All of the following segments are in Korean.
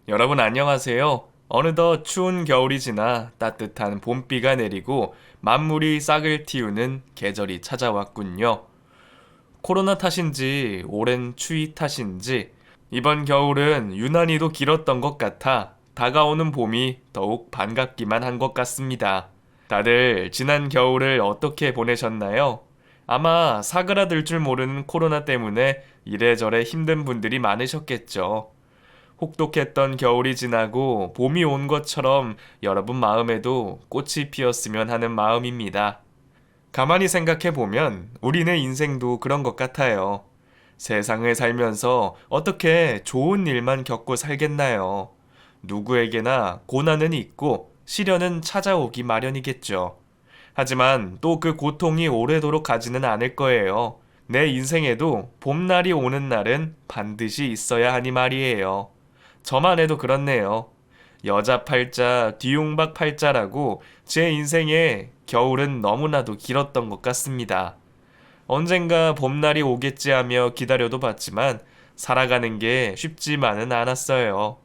여러분 안녕하세요. 어느덧 추운 겨울이 지나 따뜻한 봄비가 내리고 만물이 싹을 틔우는 계절이 찾아왔군요. 코로나 탓인지 오랜 추위 탓인지 이번 겨울은 유난히도 길었던 것 같아 다가오는 봄이 더욱 반갑기만 한 것 같습니다. 다들 지난 겨울을 어떻게 보내셨나요? 아마 사그라들 줄 모르는 코로나 때문에 이래저래 힘든 분들이 많으셨겠죠. 혹독했던 겨울이 지나고 봄이 온 것처럼 여러분 마음에도 꽃이 피었으면 하는 마음입니다. 가만히 생각해 보면 우리네 인생도 그런 것 같아요. 세상을 살면서 어떻게 좋은 일만 겪고 살겠나요? 누구에게나 고난은 있고 시련은 찾아오기 마련이겠죠. 하지만 또 그 고통이 오래도록 가지는 않을 거예요. 내 인생에도 봄날이 오는 날은 반드시 있어야 하니 말이에요. 저만 해도 그렇네요. 여자 팔자, 뒤용박 팔자라고 제 인생에 겨울은 너무나도 길었던 것 같습니다. 언젠가 봄날이 오겠지 하며 기다려도 봤지만 살아가는 게 쉽지만은 않았어요.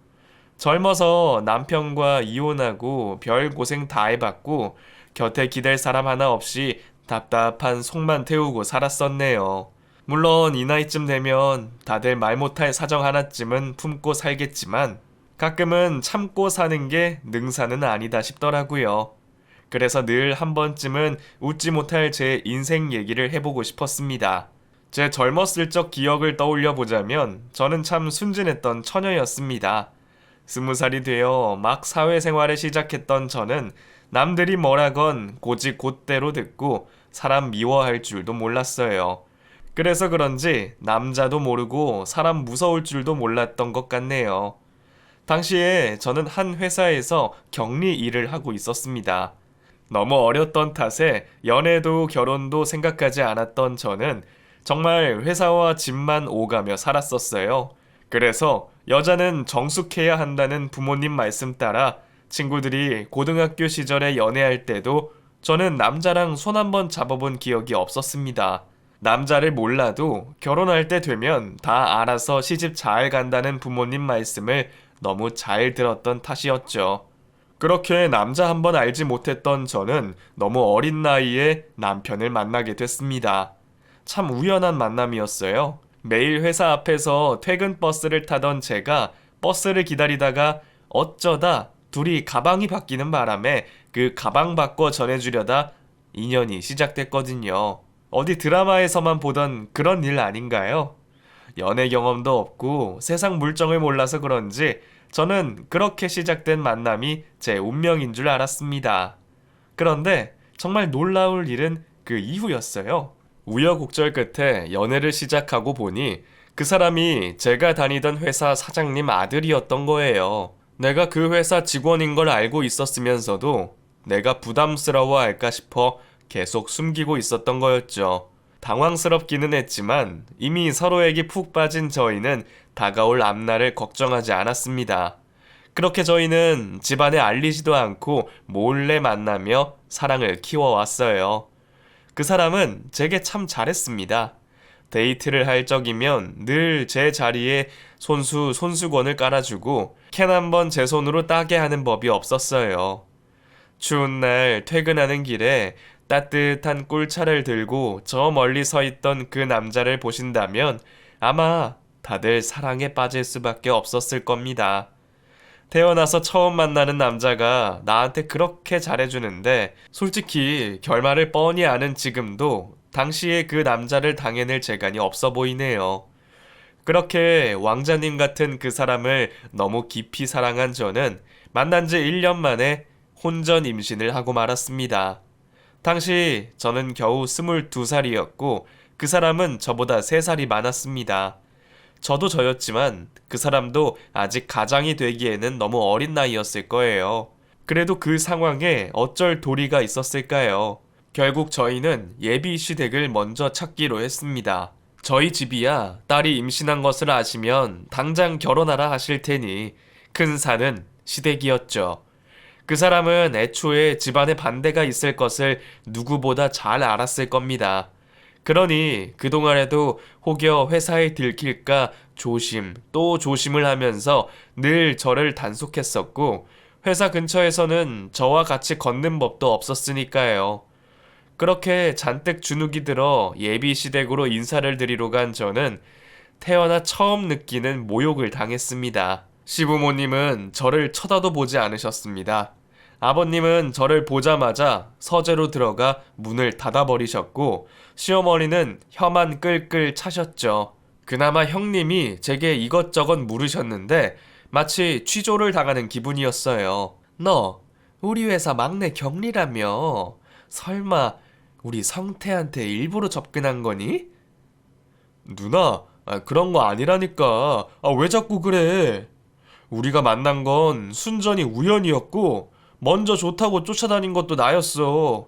젊어서 남편과 이혼하고 별 고생 다 해봤고 곁에 기댈 사람 하나 없이 답답한 속만 태우고 살았었네요. 물론 이 나이쯤 되면 다들 말 못할 사정 하나쯤은 품고 살겠지만 가끔은 참고 사는 게 능사는 아니다 싶더라고요. 그래서 늘 한 번쯤은 웃지 못할 제 인생 얘기를 해보고 싶었습니다. 제 젊었을 적 기억을 떠올려 보자면 저는 참 순진했던 처녀였습니다. 20살이 되어 막 사회생활을 시작했던 저는 남들이 뭐라건 고집 곧대로 듣고 사람 미워할 줄도 몰랐어요. 그래서 그런지 남자도 모르고 사람 무서울 줄도 몰랐던 것 같네요. 당시에 저는 한 회사에서 격리 일을 하고 있었습니다. 너무 어렸던 탓에 연애도 결혼도 생각하지 않았던 저는 정말 회사와 집만 오가며 살았었어요. 그래서 여자는 정숙해야 한다는 부모님 말씀 따라 친구들이 고등학교 시절에 연애할 때도 저는 남자랑 손 한번 잡아본 기억이 없었습니다. 남자를 몰라도 결혼할 때 되면 다 알아서 시집 잘 간다는 부모님 말씀을 너무 잘 들었던 탓이었죠. 그렇게 남자 한번 알지 못했던 저는 너무 어린 나이에 남편을 만나게 됐습니다. 참 우연한 만남이었어요. 매일 회사 앞에서 퇴근 버스를 타던 제가 버스를 기다리다가 어쩌다 둘이 가방이 바뀌는 바람에 그 가방 바꿔 전해주려다 인연이 시작됐거든요. 어디 드라마에서만 보던 그런 일 아닌가요? 연애 경험도 없고 세상 물정을 몰라서 그런지 저는 그렇게 시작된 만남이 제 운명인 줄 알았습니다. 그런데 정말 놀라울 일은 그 이후였어요. 우여곡절 끝에 연애를 시작하고 보니 그 사람이 제가 다니던 회사 사장님 아들이었던 거예요. 내가 그 회사 직원인 걸 알고 있었으면서도 내가 부담스러워할까 싶어 계속 숨기고 있었던 거였죠. 당황스럽기는 했지만 이미 서로에게 푹 빠진 저희는 다가올 앞날을 걱정하지 않았습니다. 그렇게 저희는 집안에 알리지도 않고 몰래 만나며 사랑을 키워왔어요. 그 사람은 제게 참 잘했습니다. 데이트를 할 적이면 늘 제 자리에 손수건을 깔아주고 캔 한 번 제 손으로 따게 하는 법이 없었어요. 추운 날 퇴근하는 길에 따뜻한 꿀차를 들고 저 멀리 서 있던 그 남자를 보신다면 아마 다들 사랑에 빠질 수밖에 없었을 겁니다. 태어나서 처음 만나는 남자가 나한테 그렇게 잘해주는데 솔직히 결말을 뻔히 아는 지금도 당시에 그 남자를 당해낼 재간이 없어 보이네요. 그렇게 왕자님 같은 그 사람을 너무 깊이 사랑한 저는 만난 지 1년 만에 혼전 임신을 하고 말았습니다. 당시 저는 겨우 22살이었고 그 사람은 저보다 3살이 많았습니다. 저도 저였지만 그 사람도 아직 가장이 되기에는 너무 어린 나이였을 거예요. 그래도 그 상황에 어쩔 도리가 있었을까요? 결국 저희는 예비 시댁을 먼저 찾기로 했습니다. 저희 집이야 딸이 임신한 것을 아시면 당장 결혼하라 하실 테니 큰 산은 시댁이었죠. 그 사람은 애초에 집안에 반대가 있을 것을 누구보다 잘 알았을 겁니다. 그러니 그동안에도 혹여 회사에 들킬까 조심 또 조심을 하면서 늘 저를 단속했었고, 회사 근처에서는 저와 같이 걷는 법도 없었으니까요. 그렇게 잔뜩 주눅이 들어 예비 시댁으로 인사를 드리러 간 저는 태어나 처음 느끼는 모욕을 당했습니다. 시부모님은 저를 쳐다도 보지 않으셨습니다. 아버님은 저를 보자마자 서재로 들어가 문을 닫아버리셨고, 시어머니는 혀만 끌끌 차셨죠. 그나마 형님이 제게 이것저것 물으셨는데 마치 취조를 당하는 기분이었어요. 너 우리 회사 막내 경리라며? 설마 우리 성태한테 일부러 접근한 거니? 누나, 그런 거 아니라니까. 왜 자꾸 그래? 우리가 만난 건 순전히 우연이었고, 먼저 좋다고 쫓아다닌 것도 나였어.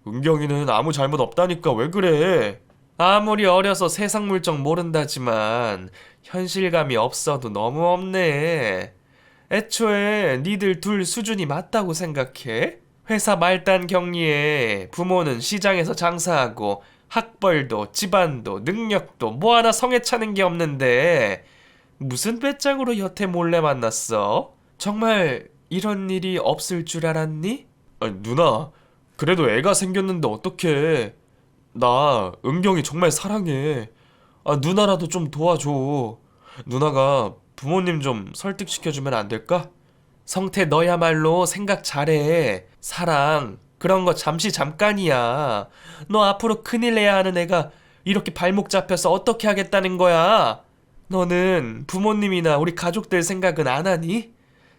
은경이는 아무 잘못 없다니까 왜 그래? 아무리 어려서 세상 물정 모른다지만 현실감이 없어도 너무 없네. 애초에 니들 둘 수준이 맞다고 생각해? 회사 말단 격리에 부모는 시장에서 장사하고 학벌도 집안도 능력도 뭐 하나 성에 차는 게 없는데 무슨 배짱으로 여태 몰래 만났어? 정말 이런 일이 없을 줄 알았니? 누나, 그래도 애가 생겼는데 어떡해. 나 은경이 정말 사랑해. 누나라도 좀 도와줘. 누나가 부모님 좀 설득시켜주면 안 될까? 성태 너야말로 생각 잘해. 사랑 그런 거 잠시 잠깐이야. 너 앞으로 큰일 내야 하는 애가 이렇게 발목 잡혀서 어떻게 하겠다는 거야? 너는 부모님이나 우리 가족들 생각은 안 하니?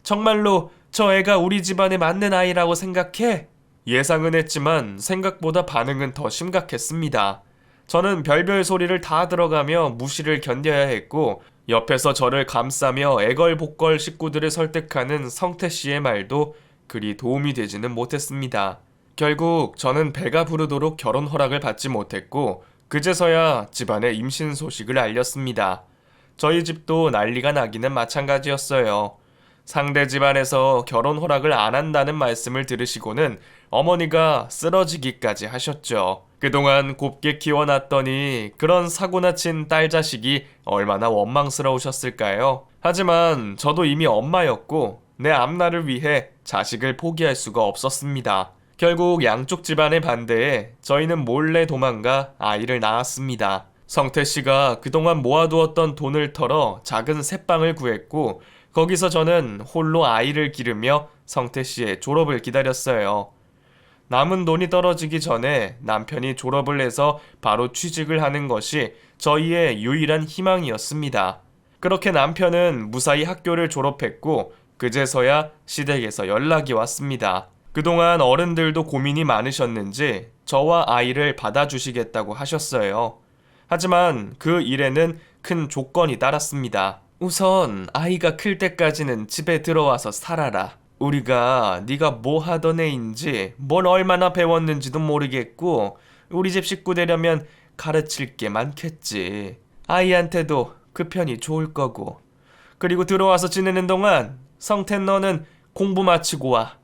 정말로 저 애가 우리 집안에 맞는 아이라고 생각해? 예상은 했지만 생각보다 반응은 더 심각했습니다. 저는 별별 소리를 다 들어가며 무시를 견뎌야 했고, 옆에서 저를 감싸며 애걸복걸 식구들을 설득하는 성태 씨의 말도 그리 도움이 되지는 못했습니다. 결국 저는 배가 부르도록 결혼 허락을 받지 못했고, 그제서야 집안에 임신 소식을 알렸습니다. 저희 집도 난리가 나기는 마찬가지였어요. 상대 집안에서 결혼 허락을 안 한다는 말씀을 들으시고는 어머니가 쓰러지기까지 하셨죠. 그동안 곱게 키워놨더니 그런 사고나 친 딸 자식이 얼마나 원망스러우셨을까요? 하지만 저도 이미 엄마였고 내 앞날을 위해 자식을 포기할 수가 없었습니다. 결국 양쪽 집안의 반대에 저희는 몰래 도망가 아이를 낳았습니다. 성태 씨가 그동안 모아두었던 돈을 털어 작은 새빵을 구했고, 거기서 저는 홀로 아이를 기르며 성태 씨의 졸업을 기다렸어요. 남은 돈이 떨어지기 전에 남편이 졸업을 해서 바로 취직을 하는 것이 저희의 유일한 희망이었습니다. 그렇게 남편은 무사히 학교를 졸업했고, 그제서야 시댁에서 연락이 왔습니다. 그동안 어른들도 고민이 많으셨는지 저와 아이를 받아주시겠다고 하셨어요. 하지만 그 일에는 큰 조건이 따랐습니다. 우선 아이가 클 때까지는 집에 들어와서 살아라. 우리가 네가 뭐 하던 애인지 뭘 얼마나 배웠는지도 모르겠고 우리 집 식구 되려면 가르칠 게 많겠지. 아이한테도 그 편이 좋을 거고. 그리고 들어와서 지내는 동안 성태 너는 공부 마치고 와.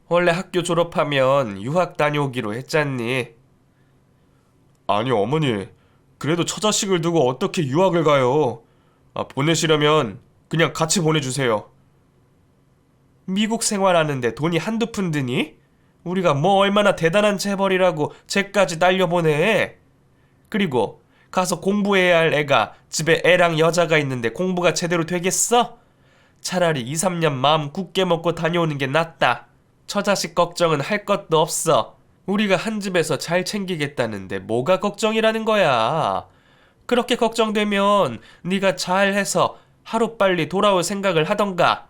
원래 학교 졸업하면 유학 다녀오기로 했잖니. 아니 어머니, 그래도 처자식을 두고 어떻게 유학을 가요? 보내시려면 그냥 같이 보내주세요. 미국 생활하는데 돈이 한두 푼 드니? 우리가 뭐 얼마나 대단한 재벌이라고 쟤까지 날려보내. 그리고 가서 공부해야 할 애가 집에 애랑 여자가 있는데 공부가 제대로 되겠어? 차라리 2, 3년 마음 굳게 먹고 다녀오는 게 낫다. 처자식 걱정은 할 것도 없어. 우리가 한 집에서 잘 챙기겠다는데 뭐가 걱정이라는 거야. 그렇게 걱정되면 네가 잘해서 하루빨리 돌아올 생각을 하던가.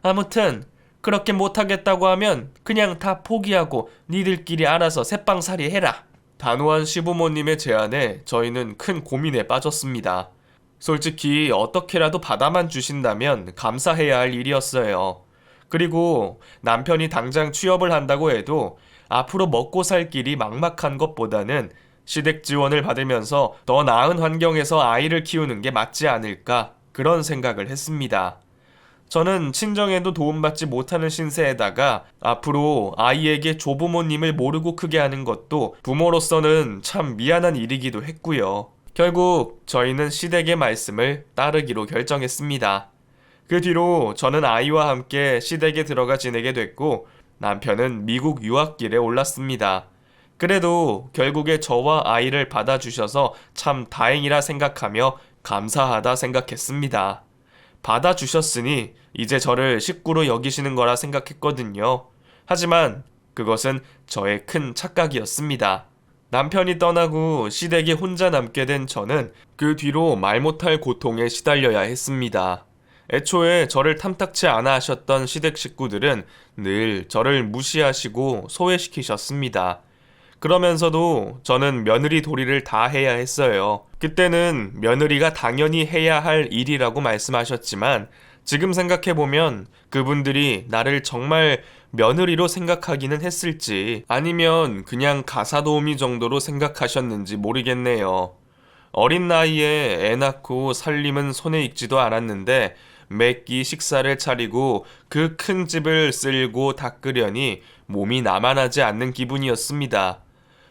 아무튼 그렇게 못하겠다고 하면 그냥 다 포기하고 니들끼리 알아서 새빵살이 해라. 단호한 시부모님의 제안에 저희는 큰 고민에 빠졌습니다. 솔직히 어떻게라도 받아만 주신다면 감사해야 할 일이었어요. 그리고 남편이 당장 취업을 한다고 해도 앞으로 먹고 살 길이 막막한 것보다는 시댁 지원을 받으면서 더 나은 환경에서 아이를 키우는 게 맞지 않을까, 그런 생각을 했습니다. 저는 친정에도 도움받지 못하는 신세에다가 앞으로 아이에게 조부모님을 모르고 크게 하는 것도 부모로서는 참 미안한 일이기도 했고요. 결국 저희는 시댁의 말씀을 따르기로 결정했습니다. 그 뒤로 저는 아이와 함께 시댁에 들어가 지내게 됐고 남편은 미국 유학길에 올랐습니다. 그래도 결국에 저와 아이를 받아주셔서 참 다행이라 생각하며 감사하다 생각했습니다. 받아주셨으니 이제 저를 식구로 여기시는 거라 생각했거든요. 하지만 그것은 저의 큰 착각이었습니다. 남편이 떠나고 시댁에 혼자 남게 된 저는 그 뒤로 말 못할 고통에 시달려야 했습니다. 애초에 저를 탐탁치 않아 하셨던 시댁 식구들은 늘 저를 무시하시고 소외시키셨습니다. 그러면서도 저는 며느리 도리를 다 해야 했어요. 그때는 며느리가 당연히 해야 할 일이라고 말씀하셨지만 지금 생각해보면 그분들이 나를 정말 며느리로 생각하기는 했을지 아니면 그냥 가사도우미 정도로 생각하셨는지 모르겠네요. 어린 나이에 애 낳고 살림은 손에 익지도 않았는데 매끼 식사를 차리고 그 큰 집을 쓸고 닦으려니 몸이 나만하지 않는 기분이었습니다.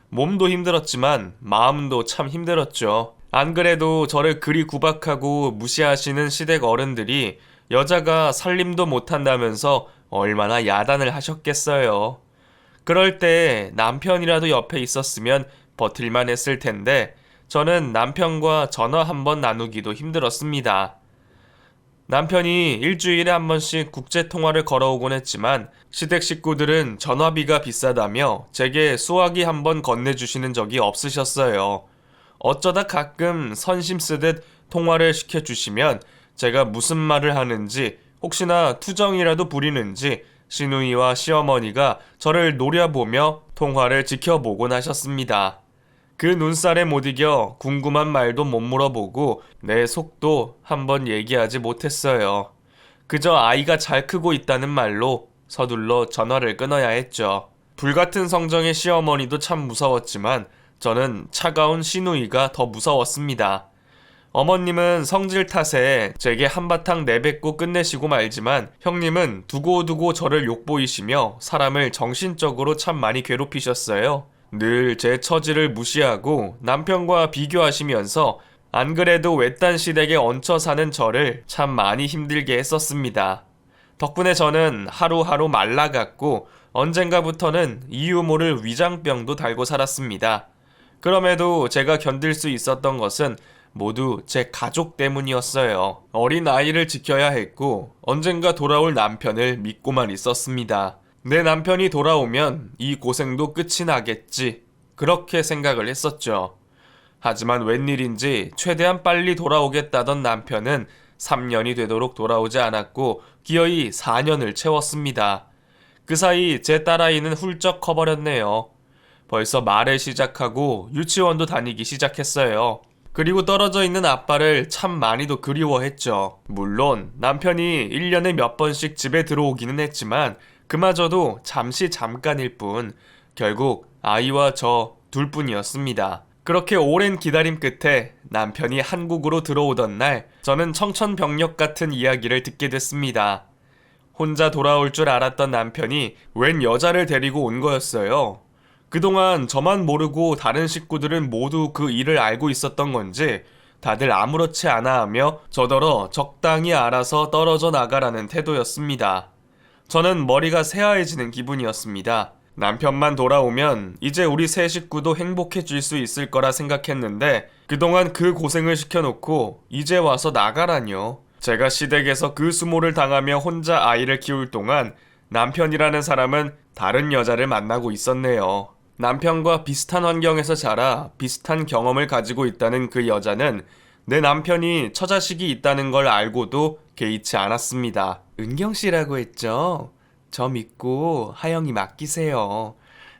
몸도 힘들었지만 마음도 참 힘들었죠. 안 그래도 저를 그리 구박하고 무시하시는 시댁 어른들이 여자가 살림도 못한다면서 얼마나 야단을 하셨겠어요. 그럴 때 남편이라도 옆에 있었으면 버틸만 했을 텐데 저는 남편과 전화 한번 나누기도 힘들었습니다. 남편이 일주일에 한 번씩 국제통화를 걸어오곤 했지만 시댁 식구들은 전화비가 비싸다며 제게 수화기 한 번 건네주시는 적이 없으셨어요. 어쩌다 가끔 선심 쓰듯 통화를 시켜주시면 제가 무슨 말을 하는지 혹시나 투정이라도 부리는지 시누이와 시어머니가 저를 노려보며 통화를 지켜보곤 하셨습니다. 그 눈살에 못 이겨 궁금한 말도 못 물어보고 내 속도 한번 얘기하지 못했어요. 그저 아이가 잘 크고 있다는 말로 서둘러 전화를 끊어야 했죠. 불같은 성정의 시어머니도 참 무서웠지만 저는 차가운 시누이가 더 무서웠습니다. 어머님은 성질 탓에 제게 한바탕 내뱉고 끝내시고 말지만 형님은 두고두고 저를 욕보이시며 사람을 정신적으로 참 많이 괴롭히셨어요. 늘 제 처지를 무시하고 남편과 비교하시면서 안 그래도 외딴 시댁에 얹혀 사는 저를 참 많이 힘들게 했었습니다. 덕분에 저는 하루하루 말라갔고 언젠가부터는 이유 모를 위장병도 달고 살았습니다. 그럼에도 제가 견딜 수 있었던 것은 모두 제 가족 때문이었어요. 어린 아이를 지켜야 했고 언젠가 돌아올 남편을 믿고만 있었습니다. 내 남편이 돌아오면 이 고생도 끝이 나겠지. 그렇게 생각을 했었죠. 하지만 웬일인지 최대한 빨리 돌아오겠다던 남편은 3년이 되도록 돌아오지 않았고 기어이 4년을 채웠습니다. 그 사이 제 딸아이는 훌쩍 커버렸네요. 벌써 말을 시작하고 유치원도 다니기 시작했어요. 그리고 떨어져 있는 아빠를 참 많이도 그리워했죠. 물론 남편이 1년에 몇 번씩 집에 들어오기는 했지만 그마저도 잠깐일 뿐 결국 아이와 저 둘뿐이었습니다. 그렇게 오랜 기다림 끝에 남편이 한국으로 들어오던 날 저는 청천벽력 같은 이야기를 듣게 됐습니다. 혼자 돌아올 줄 알았던 남편이 웬 여자를 데리고 온 거였어요. 그동안 저만 모르고 다른 식구들은 모두 그 일을 알고 있었던 건지 다들 아무렇지 않아 하며 저더러 적당히 알아서 떨어져 나가라는 태도였습니다. 저는 머리가 새하얘지는 기분이었습니다. 남편만 돌아오면 이제 우리 세 식구도 행복해질 수 있을 거라 생각했는데 그동안 그 고생을 시켜놓고 이제 와서 나가라뇨. 제가 시댁에서 그 수모를 당하며 혼자 아이를 키울 동안 남편이라는 사람은 다른 여자를 만나고 있었네요. 남편과 비슷한 환경에서 자라 비슷한 경험을 가지고 있다는 그 여자는 내 남편이 처자식이 있다는 걸 알고도 개의치 않았습니다. 은경씨라고 했죠? 저 믿고 하영이 맡기세요.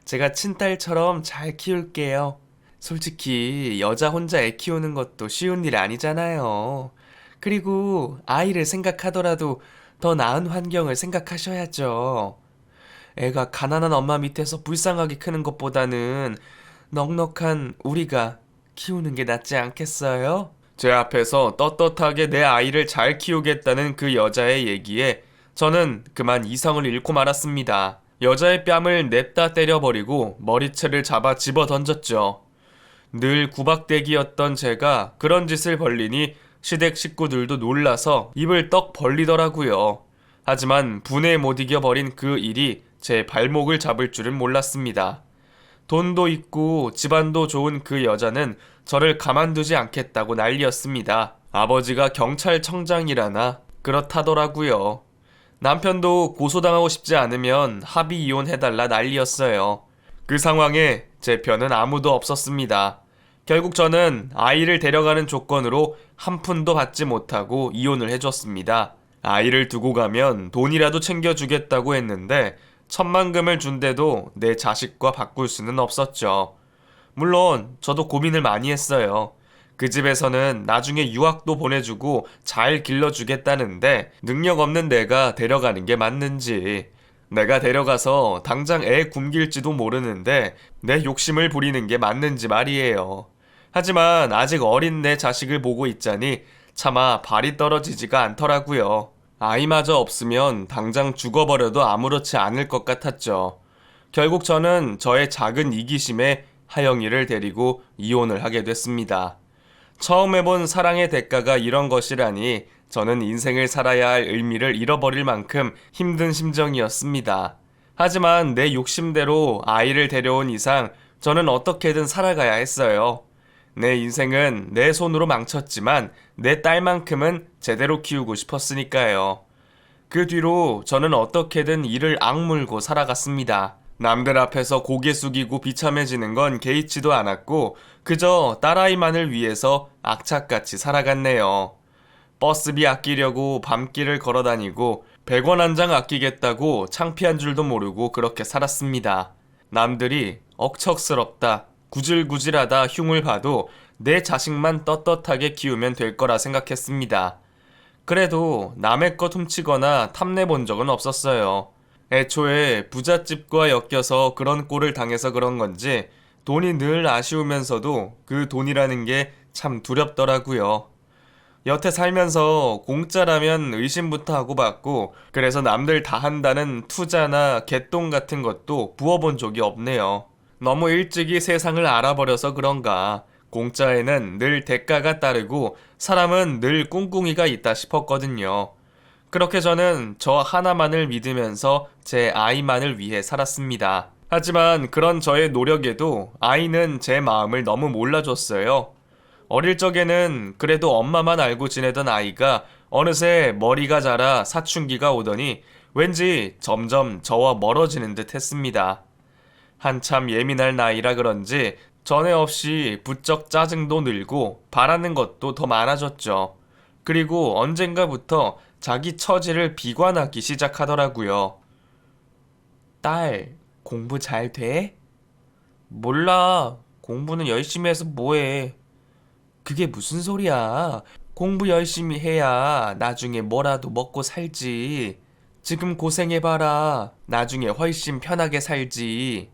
제가 친딸처럼 잘 키울게요. 솔직히 여자 혼자 애 키우는 것도 쉬운 일 아니잖아요. 그리고 아이를 생각하더라도 더 나은 환경을 생각하셔야죠. 애가 가난한 엄마 밑에서 불쌍하게 크는 것보다는 넉넉한 우리가 키우는 게 낫지 않겠어요? 제 앞에서 떳떳하게 내 아이를 잘 키우겠다는 그 여자의 얘기에 저는 그만 이성을 잃고 말았습니다. 여자의 뺨을 냅다 때려버리고 머리채를 잡아 집어 던졌죠. 늘 구박대기였던 제가 그런 짓을 벌리니 시댁 식구들도 놀라서 입을 떡 벌리더라고요. 하지만 분에 못 이겨버린 그 일이 제 발목을 잡을 줄은 몰랐습니다. 돈도 있고 집안도 좋은 그 여자는 저를 가만두지 않겠다고 난리였습니다. 아버지가 경찰청장이라나 그렇다더라고요. 남편도 고소당하고 싶지 않으면 합의 이혼해달라 난리였어요. 그 상황에 제 편은 아무도 없었습니다. 결국 저는 아이를 데려가는 조건으로 한 푼도 받지 못하고 이혼을 해줬습니다. 아이를 두고 가면 돈이라도 챙겨주겠다고 했는데 천만금을 준대도 내 자식과 바꿀 수는 없었죠. 물론 저도 고민을 많이 했어요. 그 집에서는 나중에 유학도 보내주고 잘 길러주겠다는데 능력 없는 내가 데려가는 게 맞는지, 내가 데려가서 당장 애 굶길지도 모르는데 내 욕심을 부리는 게 맞는지 말이에요. 하지만 아직 어린 내 자식을 보고 있자니 차마 발이 떨어지지가 않더라고요. 아이마저 없으면 당장 죽어버려도 아무렇지 않을 것 같았죠. 결국 저는 저의 작은 이기심에 하영이를 데리고 이혼을 하게 됐습니다. 처음 해본 사랑의 대가가 이런 것이라니 저는 인생을 살아야 할 의미를 잃어버릴 만큼 힘든 심정이었습니다. 하지만 내 욕심대로 아이를 데려온 이상 저는 어떻게든 살아가야 했어요. 내 인생은 내 손으로 망쳤지만 내 딸만큼은 제대로 키우고 싶었으니까요. 그 뒤로 저는 어떻게든 이를 악물고 살아갔습니다. 남들 앞에서 고개 숙이고 비참해지는 건 개의치도 않았고 그저 딸아이만을 위해서 악착같이 살아갔네요. 버스비 아끼려고 밤길을 걸어다니고 100원 한 장 아끼겠다고 창피한 줄도 모르고 그렇게 살았습니다. 남들이 억척스럽다, 구질구질하다 흉을 봐도 내 자식만 떳떳하게 키우면 될 거라 생각했습니다. 그래도 남의 것 훔치거나 탐내본 적은 없었어요. 애초에 부잣집과 엮여서 그런 꼴을 당해서 그런 건지 돈이 늘 아쉬우면서도 그 돈이라는 게 참 두렵더라고요. 여태 살면서 공짜라면 의심부터 하고 받고 그래서 남들 다 한다는 투자나 개똥 같은 것도 부어본 적이 없네요. 너무 일찍이 세상을 알아버려서 그런가 공짜에는 늘 대가가 따르고 사람은 늘 꿍꿍이가 있다 싶었거든요. 그렇게 저는 저 하나만을 믿으면서 제 아이만을 위해 살았습니다. 하지만 그런 저의 노력에도 아이는 제 마음을 너무 몰라줬어요. 어릴 적에는 그래도 엄마만 알고 지내던 아이가 어느새 머리가 자라 사춘기가 오더니 왠지 점점 저와 멀어지는 듯 했습니다. 한참 예민할 나이라 그런지 전에 없이 부쩍 짜증도 늘고 바라는 것도 더 많아졌죠. 그리고 언젠가부터 자기 처지를 비관하기 시작하더라고요. 딸, 공부 잘 돼? 몰라. 공부는 열심히 해서 뭐해. 그게 무슨 소리야. 공부 열심히 해야 나중에 뭐라도 먹고 살지. 지금 고생해봐라. 나중에 훨씬 편하게 살지.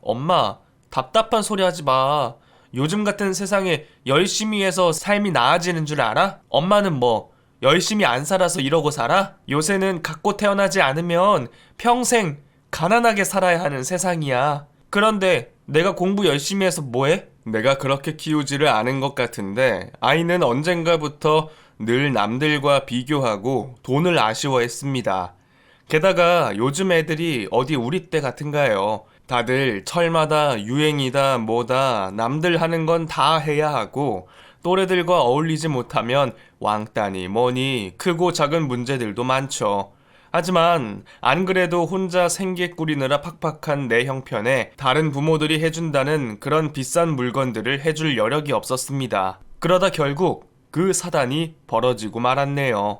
엄마, 답답한 소리 하지 마. 요즘 같은 세상에 열심히 해서 삶이 나아지는 줄 알아? 엄마는 뭐 열심히 안 살아서 이러고 살아? 요새는 갖고 태어나지 않으면 평생 가난하게 살아야 하는 세상이야. 그런데 내가 공부 열심히 해서 뭐해? 내가 그렇게 키우지를 않은 것 같은데 아이는 언젠가부터 늘 남들과 비교하고 돈을 아쉬워했습니다. 게다가 요즘 애들이 어디 우리 때 같은가요? 다들 철마다 유행이다 뭐다 남들 하는 건 다 해야 하고 또래들과 어울리지 못하면 왕따니 뭐니 크고 작은 문제들도 많죠. 하지만 안 그래도 혼자 생계 꾸리느라 팍팍한 내 형편에 다른 부모들이 해준다는 그런 비싼 물건들을 해줄 여력이 없었습니다. 그러다 결국 그 사단이 벌어지고 말았네요.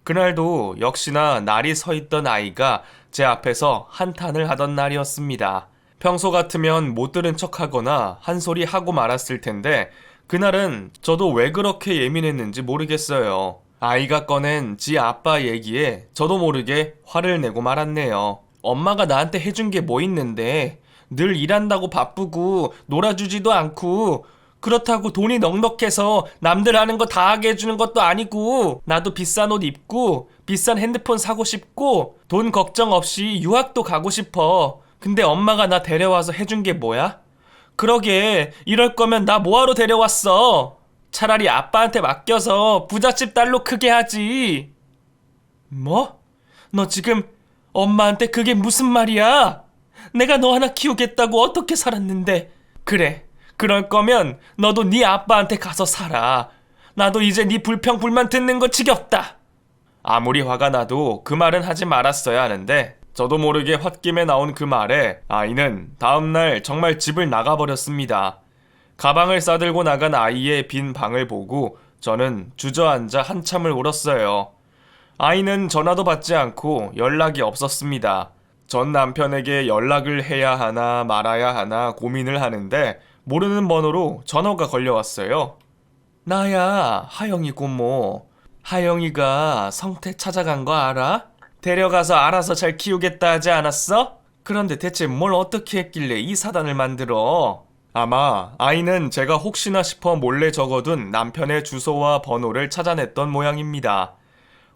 그날도 역시나 날이 서 있던 아이가 제 앞에서 한탄을 하던 날이었습니다. 평소 같으면 못 들은 척하거나 한 소리 하고 말았을 텐데 그날은 저도 왜 그렇게 예민했는지 모르겠어요. 아이가 꺼낸 지 아빠 얘기에 저도 모르게 화를 내고 말았네요. 엄마가 나한테 해준 게 뭐 있는데 늘 일한다고 바쁘고 놀아주지도 않고 그렇다고 돈이 넉넉해서 남들 하는 거 다 하게 해주는 것도 아니고 나도 비싼 옷 입고 비싼 핸드폰 사고 싶고 돈 걱정 없이 유학도 가고 싶어. 근데 엄마가 나 데려와서 해준 게 뭐야? 그러게 이럴 거면 나 뭐하러 데려왔어? 차라리 아빠한테 맡겨서 부잣집 딸로 크게 하지. 뭐? 너 지금 엄마한테 그게 무슨 말이야? 내가 너 하나 키우겠다고 어떻게 살았는데. 그래, 그럴 거면 너도 네 아빠한테 가서 살아. 나도 이제 네 불평불만 듣는 거 지겹다. 아무리 화가 나도 그 말은 하지 말았어야 하는데 저도 모르게 홧김에 나온 그 말에 아이는 다음날 정말 집을 나가버렸습니다. 가방을 싸들고 나간 아이의 빈 방을 보고 저는 주저앉아 한참을 울었어요. 아이는 전화도 받지 않고 연락이 없었습니다. 전 남편에게 연락을 해야 하나 말아야 하나 고민을 하는데 모르는 번호로 전화가 걸려왔어요. 나야, 하영이 고모. 하영이가 성태 찾아간 거 알아? 데려가서 알아서 잘 키우겠다 하지 않았어? 그런데 대체 뭘 어떻게 했길래 이 사단을 만들어? 아마 아이는 제가 혹시나 싶어 몰래 적어둔 남편의 주소와 번호를 찾아냈던 모양입니다.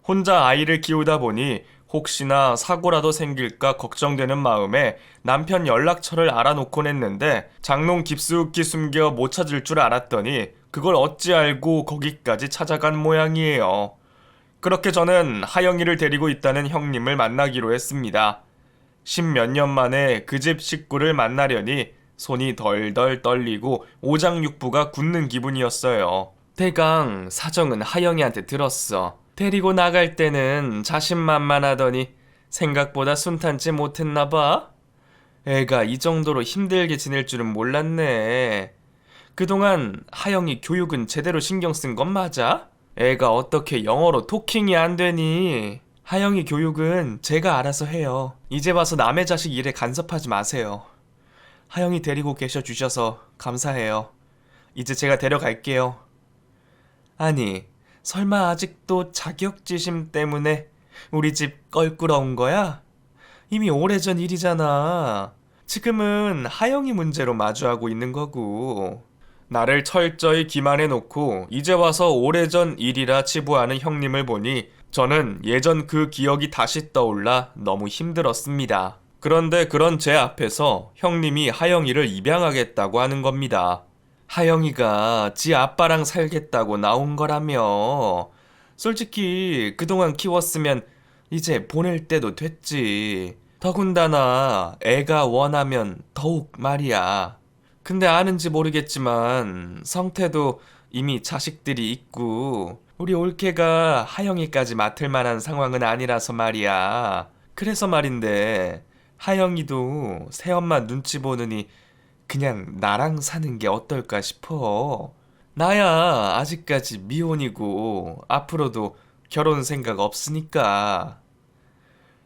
혼자 아이를 키우다 보니 혹시나 사고라도 생길까 걱정되는 마음에 남편 연락처를 알아놓곤 했는데 장롱 깊숙이 숨겨 못 찾을 줄 알았더니 그걸 어찌 알고 거기까지 찾아간 모양이에요. 그렇게 저는 하영이를 데리고 있다는 형님을 만나기로 했습니다. 10몇 년 만에 그 집 식구를 만나려니 손이 덜덜 떨리고 오장육부가 굳는 기분이었어요. 대강 사정은 하영이한테 들었어. 데리고 나갈 때는 자신만만하더니 생각보다 순탄치 못했나 봐. 애가 이 정도로 힘들게 지낼 줄은 몰랐네. 그동안 하영이 교육은 제대로 신경 쓴 건 맞아? 애가 어떻게 영어로 토킹이 안 되니? 하영이 교육은 제가 알아서 해요. 이제 와서 남의 자식 일에 간섭하지 마세요. 하영이 데리고 계셔 주셔서 감사해요. 이제 제가 데려갈게요. 아니, 설마 아직도 자격지심 때문에 우리 집 껄끄러운 거야? 이미 오래전 일이잖아. 지금은 하영이 문제로 마주하고 있는 거고. 나를 철저히 기만해놓고 이제 와서 오래전 일이라 치부하는 형님을 보니 저는 예전 그 기억이 다시 떠올라 너무 힘들었습니다. 그런데 그런 제 앞에서 형님이 하영이를 입양하겠다고 하는 겁니다. 하영이가 지 아빠랑 살겠다고 나온 거라며. 솔직히 그동안 키웠으면 이제 보낼 때도 됐지. 더군다나 애가 원하면 더욱 말이야. 근데 아는지 모르겠지만 성태도 이미 자식들이 있고 우리 올케가 하영이까지 맡을 만한 상황은 아니라서 말이야. 그래서 말인데 하영이도 새엄마 눈치 보느니 그냥 나랑 사는 게 어떨까 싶어. 나야 아직까지 미혼이고 앞으로도 결혼 생각 없으니까.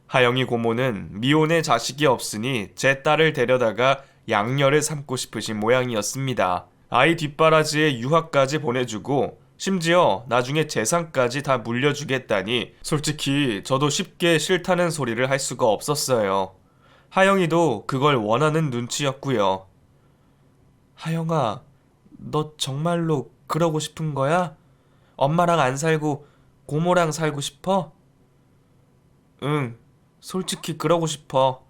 하영이 고모는 미혼의 자식이 없으니 제 딸을 데려다가 양녀를 삼고 싶으신 모양이었습니다. 아이 뒷바라지에 유학까지 보내주고 심지어 나중에 재산까지 다 물려주겠다니 솔직히 저도 쉽게 싫다는 소리를 할 수가 없었어요. 하영이도 그걸 원하는 눈치였고요. 하영아, 너 정말로 그러고 싶은 거야? 엄마랑 안 살고 고모랑 살고 싶어? 응, 솔직히 그러고 싶어.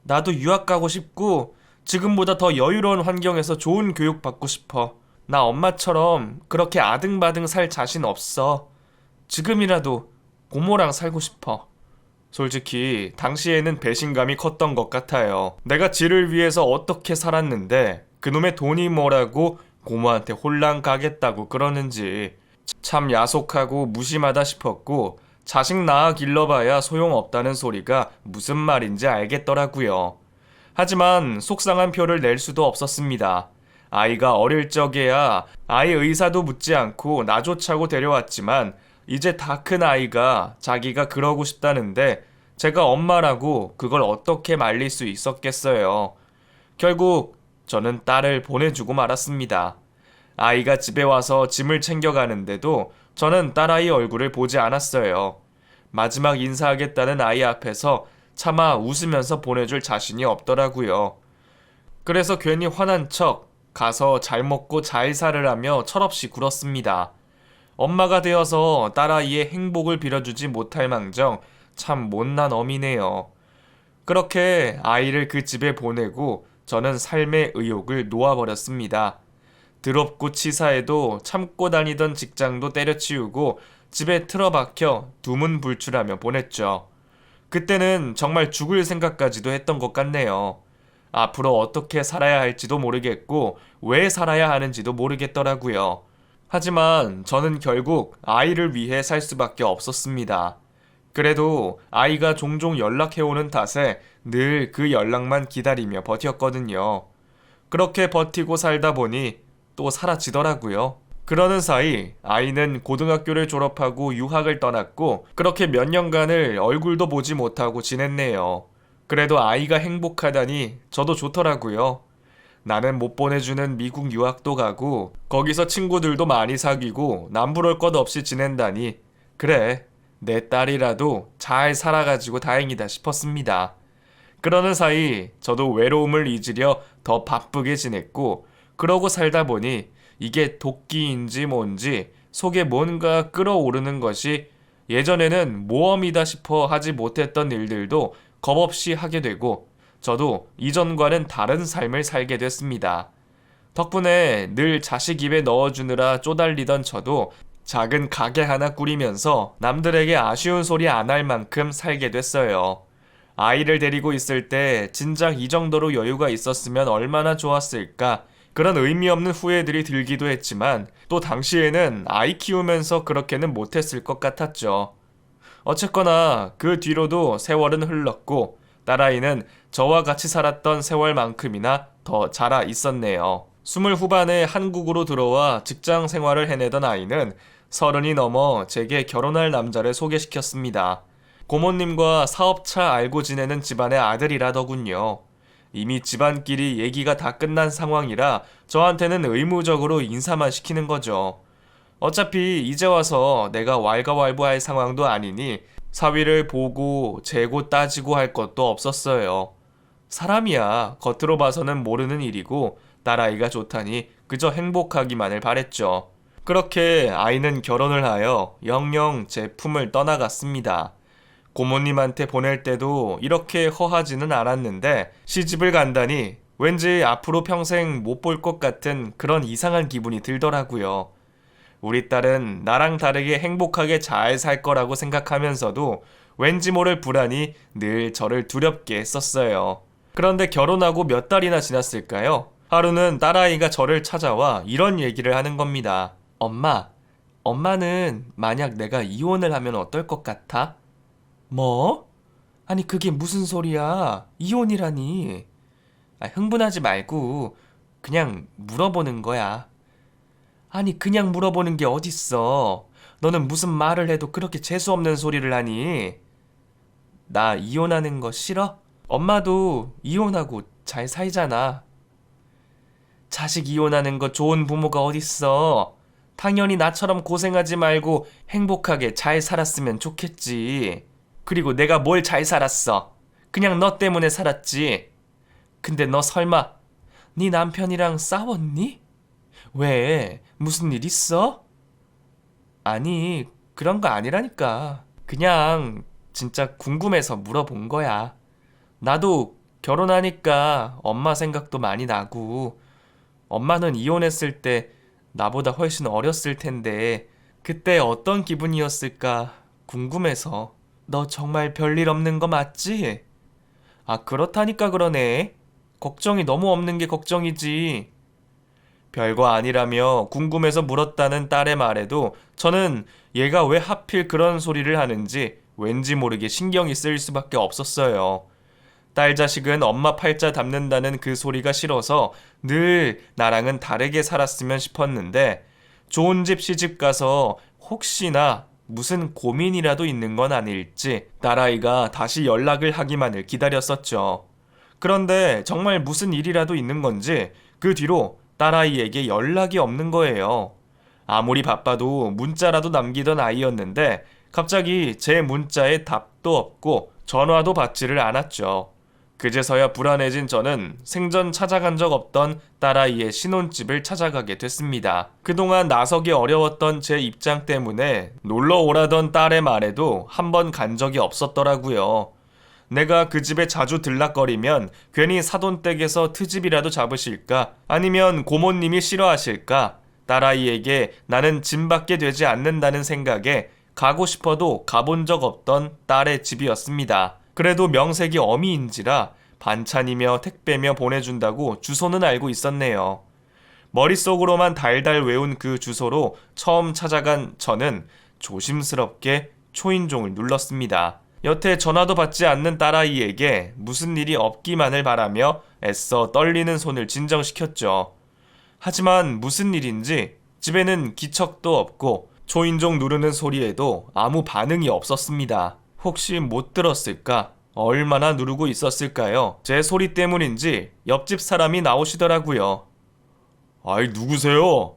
나도 유학 가고 싶고 지금보다 더 여유로운 환경에서 좋은 교육 받고 싶어. 나 엄마처럼 그렇게 아등바등 살 자신 없어. 지금이라도 고모랑 살고 싶어. 솔직히 당시에는 배신감이 컸던 것 같아요. 내가 지를 위해서 어떻게 살았는데 그놈의 돈이 뭐라고 고모한테 홀랑 가겠다고 그러는지 참 야속하고 무심하다 싶었고 자식 낳아 길러봐야 소용없다는 소리가 무슨 말인지 알겠더라고요. 하지만 속상한 표를 낼 수도 없었습니다. 아이가 어릴 적에야 아이 의사도 묻지 않고 나조차고 데려왔지만 이제 다 큰 아이가 자기가 그러고 싶다는데 제가 엄마라고 그걸 어떻게 말릴 수 있었겠어요. 결국 저는 딸을 보내주고 말았습니다. 아이가 집에 와서 짐을 챙겨가는데도 저는 딸아이 얼굴을 보지 않았어요. 마지막 인사하겠다는 아이 앞에서 차마 웃으면서 보내줄 자신이 없더라고요. 그래서 괜히 화난 척 가서 잘 먹고 잘 살으라며 철없이 굴었습니다. 엄마가 되어서 딸아이의 행복을 빌어주지 못할 망정 참 못난 어미네요. 그렇게 아이를 그 집에 보내고 저는 삶의 의욕을 놓아버렸습니다. 더럽고 치사해도 참고 다니던 직장도 때려치우고 집에 틀어박혀 두문불출하며 보냈죠. 그때는 정말 죽을 생각까지도 했던 것 같네요. 앞으로 어떻게 살아야 할지도 모르겠고 왜 살아야 하는지도 모르겠더라고요. 하지만 저는 결국 아이를 위해 살 수밖에 없었습니다. 그래도 아이가 종종 연락해오는 탓에 늘 그 연락만 기다리며 버텼거든요. 그렇게 버티고 살다 보니 또 사라지더라고요. 그러는 사이 아이는 고등학교를 졸업하고 유학을 떠났고 그렇게 몇 년간을 얼굴도 보지 못하고 지냈네요. 그래도 아이가 행복하다니 저도 좋더라고요. 나는 못 보내주는 미국 유학도 가고 거기서 친구들도 많이 사귀고 남부럴 것 없이 지낸다니 그래 내 딸이라도 잘 살아가지고 다행이다 싶었습니다. 그러는 사이 저도 외로움을 잊으려 더 바쁘게 지냈고 그러고 살다 보니 이게 도끼인지 뭔지 속에 뭔가 끓어오르는 것이 예전에는 모험이다 싶어 하지 못했던 일들도 겁없이 하게 되고 저도 이전과는 다른 삶을 살게 됐습니다. 덕분에 늘 자식 입에 넣어주느라 쪼달리던 저도 작은 가게 하나 꾸리면서 남들에게 아쉬운 소리 안 할 만큼 살게 됐어요. 아이를 데리고 있을 때 진작 이 정도로 여유가 있었으면 얼마나 좋았을까 그런 의미 없는 후회들이 들기도 했지만 또 당시에는 아이 키우면서 그렇게는 못했을 것 같았죠. 어쨌거나 그 뒤로도 세월은 흘렀고 딸아이는 저와 같이 살았던 세월만큼이나 더 자라 있었네요. 20 후반에 한국으로 들어와 직장 생활을 해내던 아이는 30이 넘어 제게 결혼할 남자를 소개시켰습니다. 고모님과 사업차 알고 지내는 집안의 아들이라더군요. 이미 집안끼리 얘기가 다 끝난 상황이라 저한테는 의무적으로 인사만 시키는 거죠. 어차피 이제 와서 내가 왈가왈부할 상황도 아니니 사위를 보고 재고 따지고 할 것도 없었어요. 사람이야 겉으로 봐서는 모르는 일이고 딸아이가 좋다니 그저 행복하기만을 바랬죠. 그렇게 아이는 결혼을 하여 영영 제 품을 떠나갔습니다. 고모님한테 보낼 때도 이렇게 허하지는 않았는데 시집을 간다니 왠지 앞으로 평생 못 볼 것 같은 그런 이상한 기분이 들더라고요. 우리 딸은 나랑 다르게 행복하게 잘 살 거라고 생각하면서도 왠지 모를 불안이 늘 저를 두렵게 했었어요. 그런데 결혼하고 몇 달이나 지났을까요? 하루는 딸아이가 저를 찾아와 이런 얘기를 하는 겁니다. 엄마는 만약 내가 이혼을 하면 어떨 것 같아? 뭐? 아니 그게 무슨 소리야? 이혼이라니. 흥분하지 말고 그냥 물어보는 거야. 아니 그냥 물어보는 게 어딨어. 너는 무슨 말을 해도 그렇게 재수없는 소리를 하니? 나 이혼하는 거 싫어? 엄마도 이혼하고 잘 살잖아. 자식 이혼하는 거 좋은 부모가 어딨어. 당연히 나처럼 고생하지 말고 행복하게 잘 살았으면 좋겠지. 그리고 내가 뭘 잘 살았어. 그냥 너 때문에 살았지. 근데 너 설마 네 남편이랑 싸웠니? 왜? 무슨 일 있어? 아니, 그런 거 아니라니까. 그냥 진짜 궁금해서 물어본 거야. 나도 결혼하니까 엄마 생각도 많이 나고, 엄마는 이혼했을 때 나보다 훨씬 어렸을 텐데, 그때 어떤 기분이었을까 궁금해서. 너 정말 별일 없는 거 맞지? 그렇다니까 그러네. 걱정이 너무 없는 게 걱정이지. 별거 아니라며 궁금해서 물었다는 딸의 말에도 저는 얘가 왜 하필 그런 소리를 하는지 왠지 모르게 신경이 쓰일 수밖에 없었어요. 딸 자식은 엄마 팔자 닮는다는 그 소리가 싫어서 늘 나랑은 다르게 살았으면 싶었는데 좋은 집 시집 가서 혹시나 무슨 고민이라도 있는 건 아닐지 딸아이가 다시 연락을 하기만을 기다렸었죠. 그런데 정말 무슨 일이라도 있는 건지 그 뒤로 딸아이에게 연락이 없는 거예요. 아무리 바빠도 문자라도 남기던 아이였는데 갑자기 제 문자에 답도 없고 전화도 받지를 않았죠. 그제서야 불안해진 저는 생전 찾아간 적 없던 딸아이의 신혼집을 찾아가게 됐습니다. 그동안 나서기 어려웠던 제 입장 때문에 놀러 오라던 딸의 말에도 한 번 간 적이 없었더라고요. 내가 그 집에 자주 들락거리면 괜히 사돈댁에서 트집이라도 잡으실까? 아니면 고모님이 싫어하실까? 딸아이에게 나는 짐밖에 되지 않는다는 생각에 가고 싶어도 가본 적 없던 딸의 집이었습니다. 그래도 명색이 어미인지라 반찬이며 택배며 보내준다고 주소는 알고 있었네요. 머릿속으로만 달달 외운 그 주소로 처음 찾아간 저는 조심스럽게 초인종을 눌렀습니다. 여태 전화도 받지 않는 딸아이에게 무슨 일이 없기만을 바라며 애써 떨리는 손을 진정시켰죠. 하지만 무슨 일인지 집에는 기척도 없고 초인종 누르는 소리에도 아무 반응이 없었습니다. 혹시 못 들었을까? 얼마나 누르고 있었을까요? 제 소리 때문인지 옆집 사람이 나오시더라고요. 아이, 누구세요?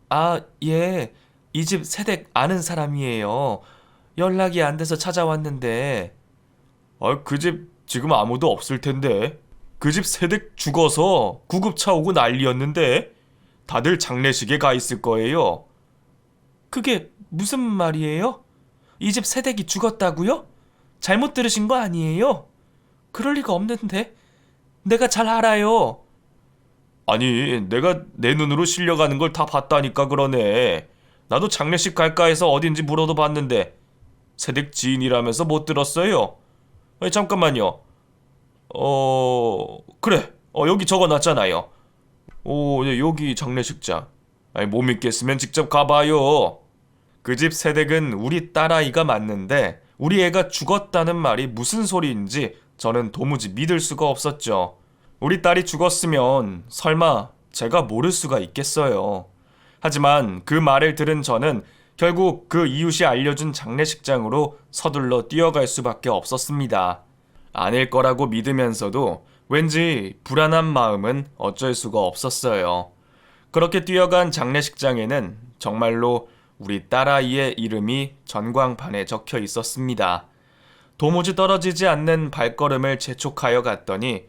아, 예. 이 집 세댁 아는 사람이에요. 연락이 안 돼서 찾아왔는데. 아, 그 집 지금 아무도 없을 텐데. 그 집 세댁 죽어서 구급차 오고 난리였는데. 다들 장례식에 가 있을 거예요. 그게 무슨 말이에요? 이 집 세댁이 죽었다고요? 잘못 들으신 거 아니에요? 그럴 리가 없는데. 내가 잘 알아요. 아니, 내가 내 눈으로 실려가는 걸 다 봤다니까 그러네. 나도 장례식 갈까 해서 어딘지 물어도 봤는데 세댁 지인이라면서 못 들었어요. 아니, 잠깐만요. 그래. 여기 적어놨잖아요. 네, 여기 장례식장. 아니, 못 믿겠으면 직접 가봐요. 그 집 세댁은 우리 딸아이가 맞는데 우리 애가 죽었다는 말이 무슨 소리인지 저는 도무지 믿을 수가 없었죠. 우리 딸이 죽었으면 설마 제가 모를 수가 있겠어요. 하지만 그 말을 들은 저는 결국 그 이웃이 알려준 장례식장으로 서둘러 뛰어갈 수밖에 없었습니다. 아닐 거라고 믿으면서도 왠지 불안한 마음은 어쩔 수가 없었어요. 그렇게 뛰어간 장례식장에는 정말로 우리 딸아이의 이름이 전광판에 적혀 있었습니다. 도무지 떨어지지 않는 발걸음을 재촉하여 갔더니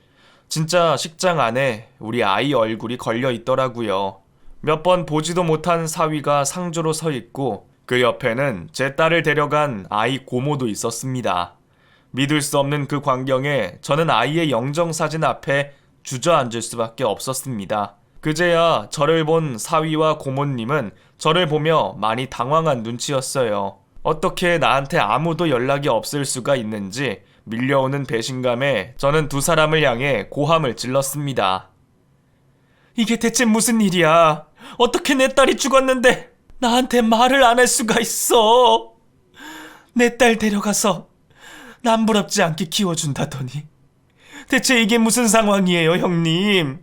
진짜 식장 안에 우리 아이 얼굴이 걸려 있더라고요. 몇 번 보지도 못한 사위가 상주로 서 있고 그 옆에는 제 딸을 데려간 아이 고모도 있었습니다. 믿을 수 없는 그 광경에 저는 아이의 영정사진 앞에 주저앉을 수밖에 없었습니다. 그제야 저를 본 사위와 고모님은 저를 보며 많이 당황한 눈치였어요. 어떻게 나한테 아무도 연락이 없을 수가 있는지 밀려오는 배신감에 저는 두 사람을 향해 고함을 질렀습니다. 이게 대체 무슨 일이야? 어떻게 내 딸이 죽었는데 나한테 말을 안 할 수가 있어? 내 딸 데려가서 남부럽지 않게 키워준다더니 대체 이게 무슨 상황이에요, 형님?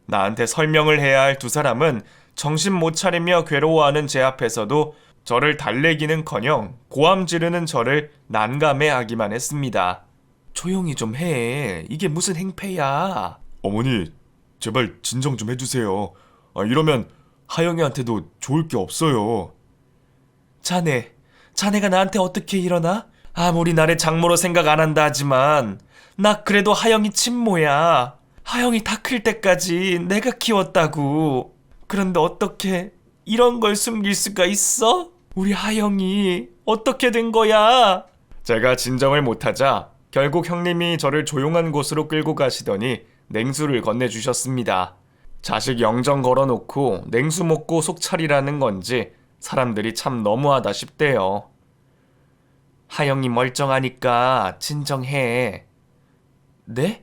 나한테 설명을 해야 할 두 사람은 정신 못 차리며 괴로워하는 제 앞에서도 저를 달래기는커녕 고함 지르는 저를 난감해하기만 했습니다. 조용히 좀 해. 이게 무슨 행패야. 어머니, 제발 진정 좀 해주세요. 이러면 하영이한테도 좋을 게 없어요. 자네가 나한테 어떻게 일어나? 아무리 나를 장모로 생각 안 한다 하지만 나 그래도 하영이 친모야. 하영이 다 클 때까지 내가 키웠다고. 그런데 어떻게 이런 걸 숨길 수가 있어? 우리 하영이 어떻게 된 거야? 제가 진정을 못하자 결국 형님이 저를 조용한 곳으로 끌고 가시더니 냉수를 건네주셨습니다. 자식 영정 걸어놓고 냉수 먹고 속 차리라는 건지 사람들이 참 너무하다 싶대요. 하영이 멀쩡하니까 진정해. 네?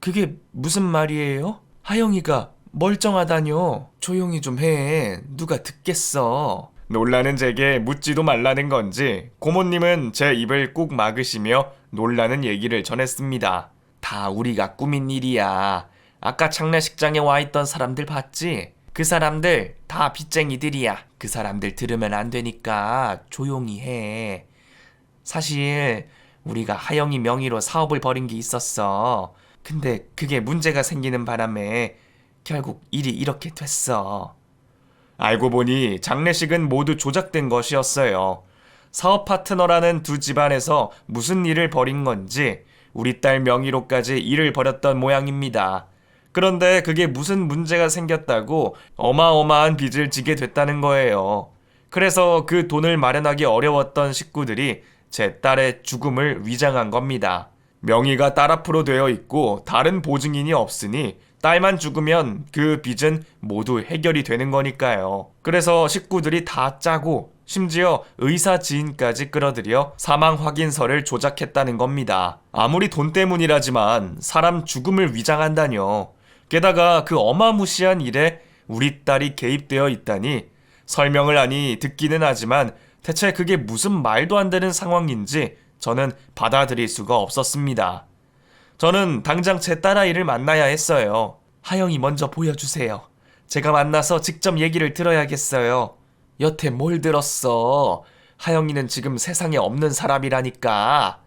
그게 무슨 말이에요? 하영이가 멀쩡하다뇨. 조용히 좀 해. 누가 듣겠어. 놀라는 제게 묻지도 말라는 건지 고모님은 제 입을 꾹 막으시며 놀라는 얘기를 전했습니다. 다 우리가 꾸민 일이야. 아까 장례식장에 와 있던 사람들 봤지? 그 사람들 다 빚쟁이들이야. 그 사람들 들으면 안 되니까 조용히 해. 사실 우리가 하영이 명의로 사업을 벌인 게 있었어. 근데 그게 문제가 생기는 바람에 결국 일이 이렇게 됐어. 알고 보니 장례식은 모두 조작된 것이었어요. 사업 파트너라는 두 집안에서 무슨 일을 벌인 건지 우리 딸 명의로까지 일을 벌였던 모양입니다. 그런데 그게 무슨 문제가 생겼다고 어마어마한 빚을 지게 됐다는 거예요. 그래서 그 돈을 마련하기 어려웠던 식구들이 제 딸의 죽음을 위장한 겁니다. 명의가 딸 앞으로 되어 있고 다른 보증인이 없으니 딸만 죽으면 그 빚은 모두 해결이 되는 거니까요. 그래서 식구들이 다 짜고 심지어 의사 지인까지 끌어들여 사망 확인서를 조작했다는 겁니다. 아무리 돈 때문이라지만 사람 죽음을 위장한다뇨. 게다가 그 어마무시한 일에 우리 딸이 개입되어 있다니 설명을 하니 듣기는 하지만 대체 그게 무슨 말도 안 되는 상황인지 저는 받아들일 수가 없었습니다. 저는 당장 제 딸아이를 만나야 했어요. 하영이 먼저 보여주세요. 제가 만나서 직접 얘기를 들어야겠어요. 여태 뭘 들었어? 하영이는 지금 세상에 없는 사람이라니까.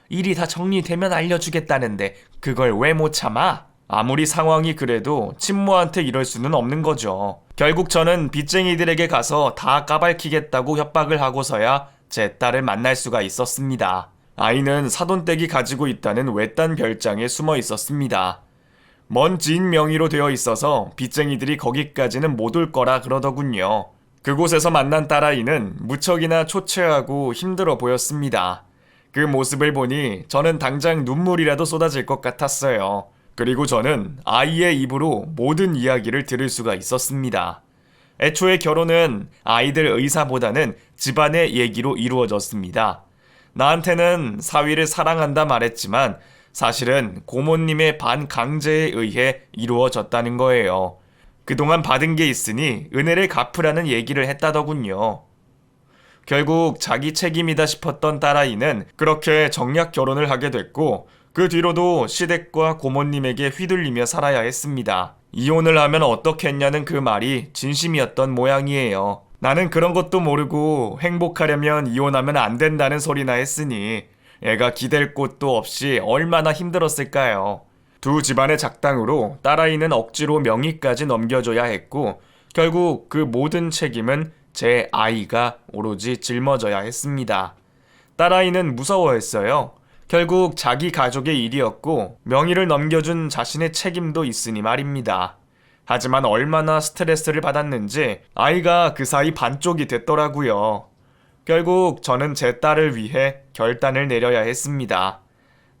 일이 다 정리되면 알려주겠다는데 그걸 왜 못 참아? 아무리 상황이 그래도 친모한테 이럴 수는 없는 거죠. 결국 저는 빚쟁이들에게 가서 다 까발키겠다고 협박을 하고서야 제 딸을 만날 수가 있었습니다. 아이는 사돈댁이 가지고 있다는 외딴 별장에 숨어 있었습니다. 먼 지인 명의로 되어 있어서 빚쟁이들이 거기까지는 못 올 거라 그러더군요. 그곳에서 만난 딸아이는 무척이나 초췌하고 힘들어 보였습니다. 그 모습을 보니 저는 당장 눈물이라도 쏟아질 것 같았어요. 그리고 저는 아이의 입으로 모든 이야기를 들을 수가 있었습니다. 애초에 결혼은 아이들 의사보다는 집안의 얘기로 이루어졌습니다. 나한테는 사위를 사랑한다 말했지만 사실은 고모님의 반강제에 의해 이루어졌다는 거예요. 그동안 받은 게 있으니 은혜를 갚으라는 얘기를 했다더군요. 결국 자기 책임이다 싶었던 딸아이는 그렇게 정략 결혼을 하게 됐고 그 뒤로도 시댁과 고모님에게 휘둘리며 살아야 했습니다. 이혼을 하면 어떻겠냐는 그 말이 진심이었던 모양이에요. 나는 그런 것도 모르고 행복하려면 이혼하면 안 된다는 소리나 했으니 애가 기댈 곳도 없이 얼마나 힘들었을까요. 두 집안의 작당으로 딸아이는 억지로 명의까지 넘겨줘야 했고 결국 그 모든 책임은 제 아이가 오로지 짊어져야 했습니다. 딸아이는 무서워했어요. 결국 자기 가족의 일이었고 명의를 넘겨준 자신의 책임도 있으니 말입니다. 하지만 얼마나 스트레스를 받았는지 아이가 그 사이 반쪽이 됐더라고요. 결국 저는 제 딸을 위해 결단을 내려야 했습니다.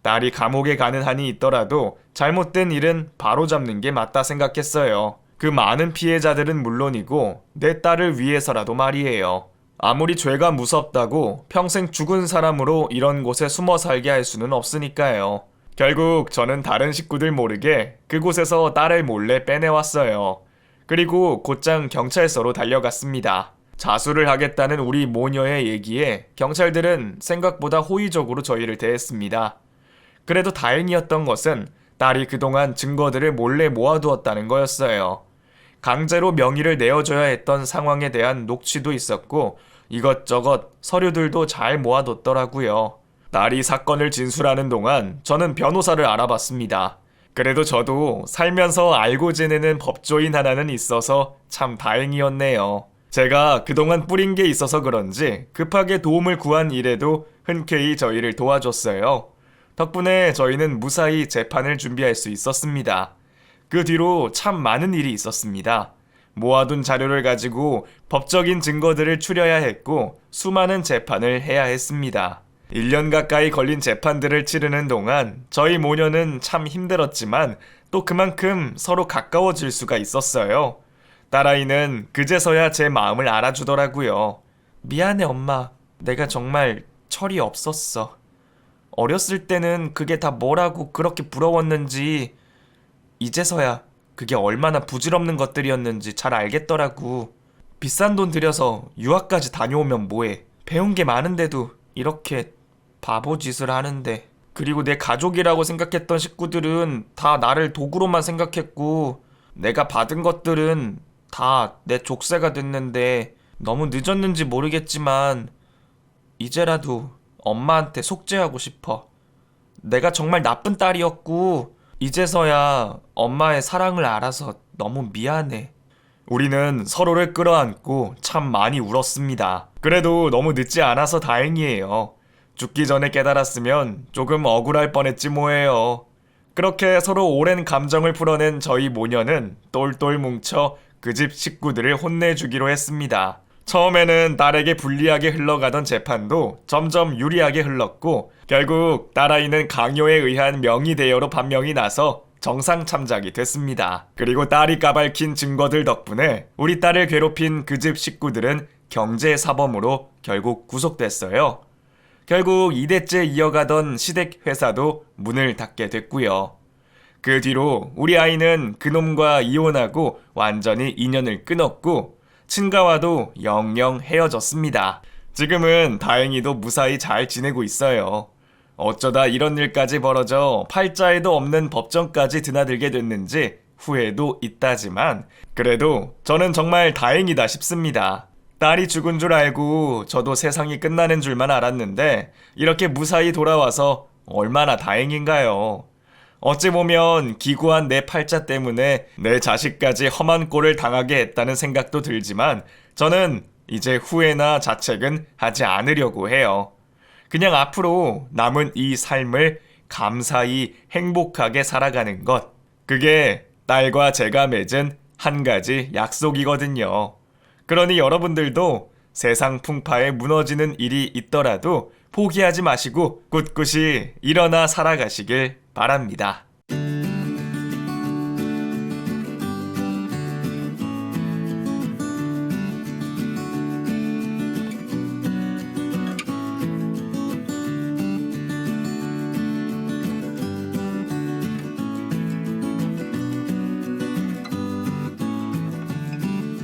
딸이 감옥에 가는 한이 있더라도 잘못된 일은 바로잡는 게 맞다 생각했어요. 그 많은 피해자들은 물론이고 내 딸을 위해서라도 말이에요. 아무리 죄가 무섭다고 평생 죽은 사람으로 이런 곳에 숨어 살게 할 수는 없으니까요. 결국 저는 다른 식구들 모르게 그곳에서 딸을 몰래 빼내왔어요. 그리고 곧장 경찰서로 달려갔습니다. 자수를 하겠다는 우리 모녀의 얘기에 경찰들은 생각보다 호의적으로 저희를 대했습니다. 그래도 다행이었던 것은 딸이 그동안 증거들을 몰래 모아두었다는 거였어요. 강제로 명의를 내어줘야 했던 상황에 대한 녹취도 있었고 이것저것 서류들도 잘 모아뒀더라고요. 딸이 사건을 진술하는 동안 저는 변호사를 알아봤습니다. 그래도 저도 살면서 알고 지내는 법조인 하나는 있어서 참 다행이었네요. 제가 그동안 뿌린 게 있어서 그런지 급하게 도움을 구한 일에도 흔쾌히 저희를 도와줬어요. 덕분에 저희는 무사히 재판을 준비할 수 있었습니다. 그 뒤로 참 많은 일이 있었습니다. 모아둔 자료를 가지고 법적인 증거들을 추려야 했고 수많은 재판을 해야 했습니다. 1년 가까이 걸린 재판들을 치르는 동안 저희 모녀는 참 힘들었지만 또 그만큼 서로 가까워질 수가 있었어요. 딸아이는 그제서야 제 마음을 알아주더라고요. 미안해 엄마. 내가 정말 철이 없었어. 어렸을 때는 그게 다 뭐라고 그렇게 부러웠는지 이제서야 그게 얼마나 부질없는 것들이었는지 잘 알겠더라고. 비싼 돈 들여서 유학까지 다녀오면 뭐해. 배운 게 많은데도 이렇게 바보 짓을 하는데. 그리고 내 가족이라고 생각했던 식구들은 다 나를 도구로만 생각했고 내가 받은 것들은 다 내 족쇄가 됐는데 너무 늦었는지 모르겠지만 이제라도 엄마한테 속죄하고 싶어. 내가 정말 나쁜 딸이었고 이제서야 엄마의 사랑을 알아서 너무 미안해. 우리는 서로를 끌어안고 참 많이 울었습니다. 그래도 너무 늦지 않아서 다행이에요. 죽기 전에 깨달았으면 조금 억울할 뻔했지 뭐예요. 그렇게 서로 오랜 감정을 풀어낸 저희 모녀는 똘똘 뭉쳐 그 집 식구들을 혼내주기로 했습니다. 처음에는 딸에게 불리하게 흘러가던 재판도 점점 유리하게 흘렀고 결국 딸아이는 강요에 의한 명의 대여로 판명이 나서 정상 참작이 됐습니다. 그리고 딸이 까발킨 증거들 덕분에 우리 딸을 괴롭힌 그 집 식구들은 경제사범으로 결국 구속됐어요. 결국 2대째 이어가던 시댁 회사도 문을 닫게 됐고요. 그 뒤로 우리 아이는 그놈과 이혼하고 완전히 인연을 끊었고 친가와도 영영 헤어졌습니다. 지금은 다행히도 무사히 잘 지내고 있어요. 어쩌다 이런 일까지 벌어져 팔자에도 없는 법정까지 드나들게 됐는지 후회도 있다지만 그래도 저는 정말 다행이다 싶습니다. 딸이 죽은 줄 알고 저도 세상이 끝나는 줄만 알았는데 이렇게 무사히 돌아와서 얼마나 다행인가요. 어찌 보면 기구한 내 팔자 때문에 내 자식까지 험한 꼴을 당하게 했다는 생각도 들지만 저는 이제 후회나 자책은 하지 않으려고 해요. 그냥 앞으로 남은 이 삶을 감사히 행복하게 살아가는 것. 그게 딸과 제가 맺은 한 가지 약속이거든요. 그러니 여러분들도 세상 풍파에 무너지는 일이 있더라도 포기하지 마시고 꿋꿋이 일어나 살아가시길 바랍니다.